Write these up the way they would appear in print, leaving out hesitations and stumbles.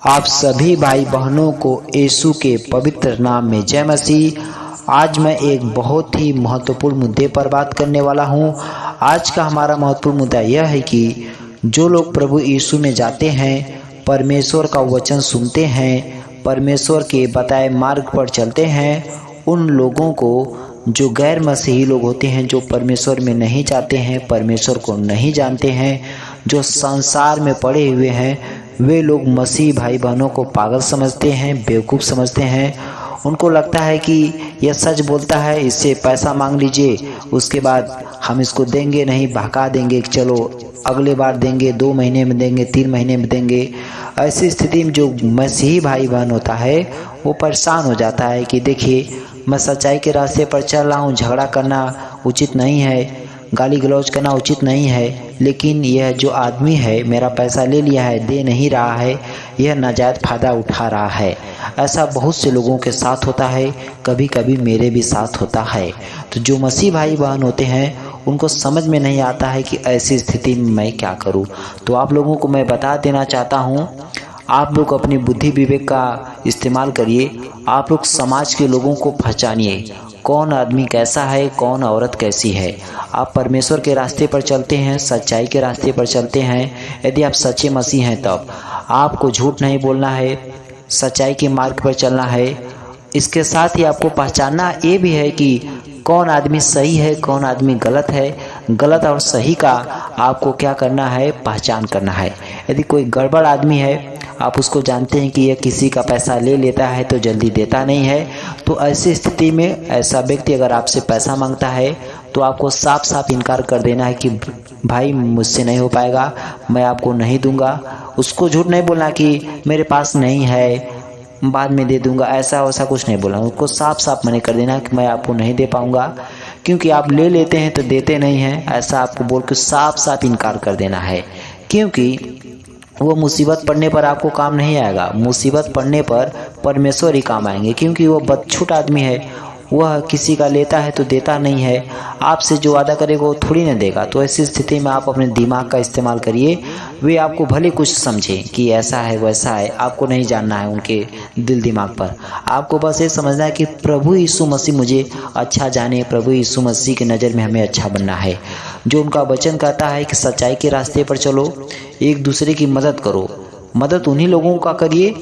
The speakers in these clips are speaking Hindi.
आप सभी भाई बहनों को यीशु के पवित्र नाम में जय मसीह। आज मैं एक बहुत ही महत्वपूर्ण मुद्दे पर बात करने वाला हूं। आज का हमारा महत्वपूर्ण मुद्दा यह है कि जो लोग प्रभु यीशु में जाते हैं, परमेश्वर का वचन सुनते हैं, परमेश्वर के बताए मार्ग पर चलते हैं, उन लोगों को जो गैर मसीही लोग होते हैं, जो परमेश्वर में नहीं जाते हैं, परमेश्वर को नहीं जानते हैं, जो संसार में पड़े हुए हैं, वे लोग मसीह भाई बहनों को पागल समझते हैं, बेवकूफ़ समझते हैं। उनको लगता है कि यह सच बोलता है, इससे पैसा मांग लीजिए, उसके बाद हम इसको देंगे नहीं, बहका देंगे, चलो अगले बार देंगे, 2 महीने में देंगे, 3 महीने में देंगे। ऐसी स्थिति में जो मसीही भाई बहन होता है वो परेशान हो जाता है कि देखिए, मैं सच्चाई के रास्ते पर चल रहा हूँ, झगड़ा करना उचित नहीं है, गाली गलौज करना उचित नहीं है, लेकिन यह जो आदमी है मेरा पैसा ले लिया है, दे नहीं रहा है, यह नाजायज़ फ़ायदा उठा रहा है। ऐसा बहुत से लोगों के साथ होता है, कभी कभी मेरे भी साथ होता है। तो जो मसीह भाई बहन होते हैं उनको समझ में नहीं आता है कि ऐसी स्थिति में मैं क्या करूं। तो आप लोगों को मैं बता देना चाहता हूं, आप लोग अपनी बुद्धि विवेक का इस्तेमाल करिए। आप लोग समाज के लोगों को पहचानिए, कौन आदमी कैसा है, कौन औरत कैसी है। आप परमेश्वर के रास्ते पर चलते हैं, सच्चाई के रास्ते पर चलते हैं। यदि आप सच्चे मसीह हैं तब आपको झूठ नहीं बोलना है, सच्चाई के मार्ग पर चलना है। इसके साथ ही आपको पहचानना ये भी है कि कौन आदमी सही है, कौन आदमी गलत है। गलत और सही का आपको क्या करना है, पहचान करना है। यदि कोई गड़बड़ आदमी है, आप उसको जानते हैं कि यह किसी का पैसा ले लेता है तो जल्दी देता नहीं है, तो ऐसी स्थिति में ऐसा व्यक्ति अगर आपसे पैसा मांगता है तो आपको साफ साफ इनकार कर देना है कि भाई मुझसे नहीं हो पाएगा, मैं आपको नहीं दूंगा। उसको झूठ नहीं बोलना कि मेरे पास नहीं है, बाद में दे दूंगा, ऐसा वैसा कुछ नहीं बोलना। उसको साफ साफ मना कर देना कि मैं आपको नहीं दे पाऊंगा, क्योंकि आप ले लेते हैं तो देते नहीं हैं, ऐसा आपको बोल के साफ साफ इनकार कर देना है। क्योंकि वो मुसीबत पड़ने पर आपको काम नहीं आएगा, मुसीबत पड़ने पर परमेश्वर ही काम आएंगे। क्योंकि वो बदछूट आदमी है, वह किसी का लेता है तो देता नहीं है, आपसे जो वादा करेगा वो थोड़ी ना देगा। तो ऐसी स्थिति में आप अपने दिमाग का इस्तेमाल करिए। वे आपको भले कुछ समझें कि ऐसा है वैसा है, आपको नहीं जानना है उनके दिल दिमाग पर। आपको बस ये समझना है कि प्रभु यीशु मसीह मुझे अच्छा जाने, प्रभु यीशु मसीह की नज़र में हमें अच्छा बनना है। जो उनका वचन कहता है कि सच्चाई के रास्ते पर चलो, एक दूसरे की मदद करो। मदद उन्हीं लोगों का करिए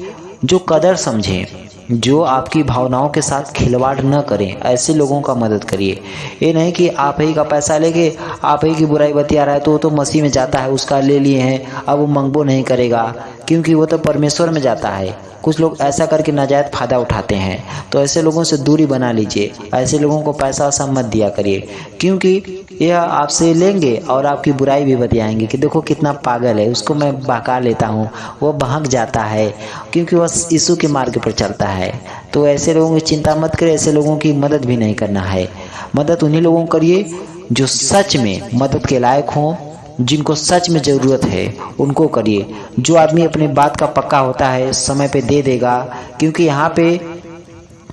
जो कदर समझें, जो आपकी भावनाओं के साथ खिलवाड़ न करें, ऐसे लोगों का मदद करिए। ये नहीं कि आप ही का पैसा लेके आप ही की बुराई बतिया रहा है, तो वो तो मसीह में जाता है, उसका ले लिए हैं, अब वो मंगबो नहीं करेगा क्योंकि वो तो परमेश्वर में जाता है। कुछ लोग ऐसा करके नाजायज़ फ़ायदा उठाते हैं, तो ऐसे लोगों से दूरी बना लीजिए। ऐसे लोगों को पैसा वैसा मत दिया करिए, क्योंकि यह आपसे लेंगे और आपकी बुराई भी बतियाएंगे कि देखो कितना पागल है, उसको मैं बहका लेता हूँ, वो बहक जाता है क्योंकि वह यीशु के मार्ग पर चलता है। तो ऐसे लोगों की चिंता मत करें, ऐसे लोगों की मदद भी नहीं करना है। मदद उन्हीं लोगों को करिए जो सच में मदद के लायक हों, जिनको सच में ज़रूरत है उनको करिए। जो आदमी अपनी बात का पक्का होता है समय पे दे देगा, क्योंकि यहाँ पे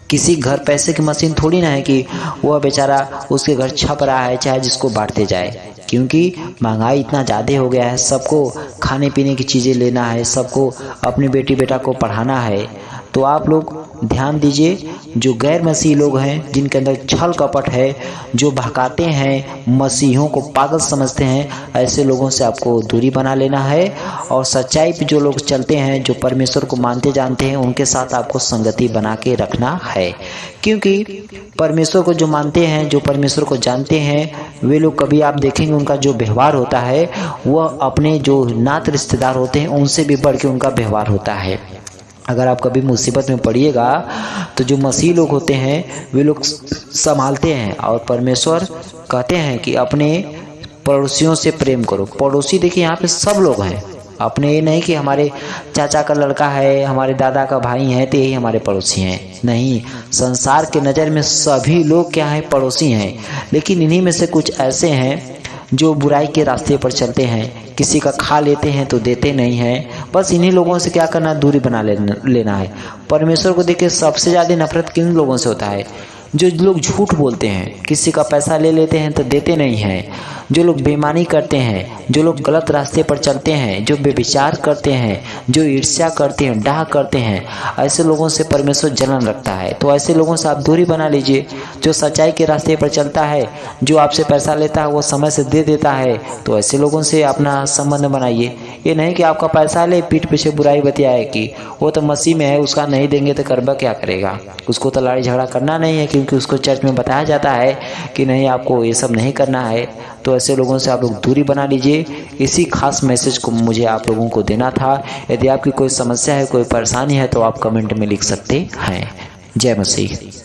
किसी घर पैसे की मशीन थोड़ी ना है कि वह बेचारा उसके घर छप रहा है चाहे जिसको बांटते जाए। क्योंकि महंगाई इतना ज़्यादा हो गया है, सबको खाने पीने की चीज़ें लेना है, सबको अपनी बेटी बेटा को पढ़ाना है। तो आप लोग ध्यान दीजिए, जो गैर मसीही लोग हैं, जिनके अंदर छल कपट है, जो भड़काते हैं, मसीहों को पागल समझते हैं, ऐसे लोगों से आपको दूरी बना लेना है। और सच्चाई पे जो लोग चलते हैं, जो परमेश्वर को मानते जानते हैं, उनके साथ आपको संगति बना के रखना है। क्योंकि परमेश्वर को जो मानते हैं, जो परमेश्वर को जानते हैं, वे लोग कभी आप देखेंगे उनका जो व्यवहार होता है वह अपने जो नात रिश्तेदार होते हैं उनसे भी बढ़ के उनका व्यवहार होता है। अगर आप कभी मुसीबत में पड़िएगा तो जो मसीह लोग होते हैं वे लोग संभालते हैं। और परमेश्वर कहते हैं कि अपने पड़ोसियों से प्रेम करो। पड़ोसी देखिए यहाँ पे सब लोग हैं, अपने ये नहीं कि हमारे चाचा का लड़का है, हमारे दादा का भाई है तो यही हमारे पड़ोसी हैं। नहीं, संसार के नज़र में सभी लोग क्या हैं, पड़ोसी हैं। लेकिन इन्हीं में से कुछ ऐसे हैं जो बुराई के रास्ते पर चलते हैं, किसी का खा लेते हैं तो देते नहीं हैं। बस इन्हीं लोगों से क्या करना, दूरी बना लेना है। परमेश्वर को देखिए सबसे ज़्यादा नफरत किन लोगों से होता है, जो लोग झूठ बोलते हैं, किसी का पैसा ले लेते हैं तो देते नहीं हैं, जो लोग बेईमानी करते हैं, जो लोग गलत रास्ते पर चलते हैं, जो बेविचार करते हैं, जो ईर्ष्या करते हैं, डाह करते हैं, ऐसे लोगों से परमेश्वर जलन रखता है। तो ऐसे लोगों से आप दूरी बना लीजिए। जो सच्चाई के रास्ते पर चलता है, जो आपसे पैसा लेता है वो समय से दे देता है, तो ऐसे लोगों से अपना संबंध बनाइए। ये नहीं कि आपका पैसा ले पीठ पीछे बुराई बतियाए कि वो तो मसीह में है, उसका नहीं देंगे तो करबा क्या करेगा। उसको तो लड़ाई झगड़ा करना नहीं है, क्योंकि उसको चर्च में बताया जाता है कि नहीं, आपको ये सब नहीं करना है। तो ऐसे लोगों से आप लोग दूरी बना लीजिए। इसी खास मैसेज को मुझे आप लोगों को देना था। यदि आपकी कोई समस्या है, कोई परेशानी है, तो आप कमेंट में लिख सकते हैं। जय मसीह।